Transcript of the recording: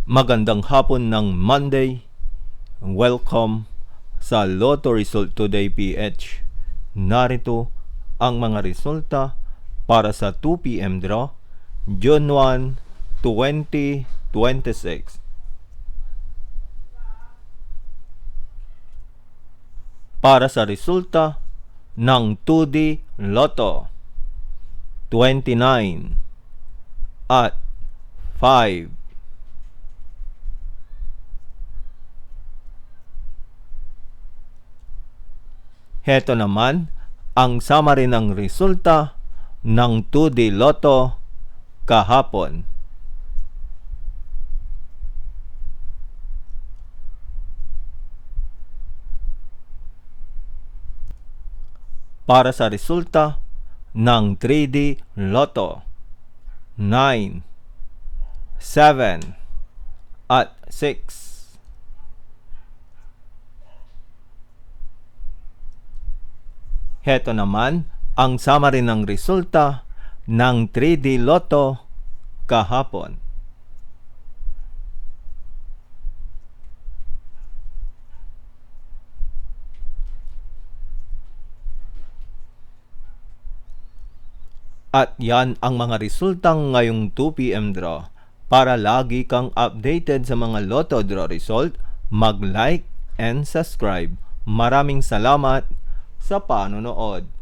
Magandang hapon ng Monday. Welcome sa Lotto Result Today PH. Narito ang mga resulta para sa 2 p.m. draw, June 1, 2026. Para sa resulta ng 2D Lotto, 29 at 5. Heto naman ang summary ng resulta ng 2D Lotto kahapon. Para sa resulta ng 3D Lotto, 9, 7 at 6. Heto naman ang summary ng resulta ng 3D Lotto kahapon. At yan ang mga resultang ngayong 2 p.m. draw. Para lagi kang updated sa mga Lotto draw result, mag-like and subscribe. Maraming salamat sa panonood.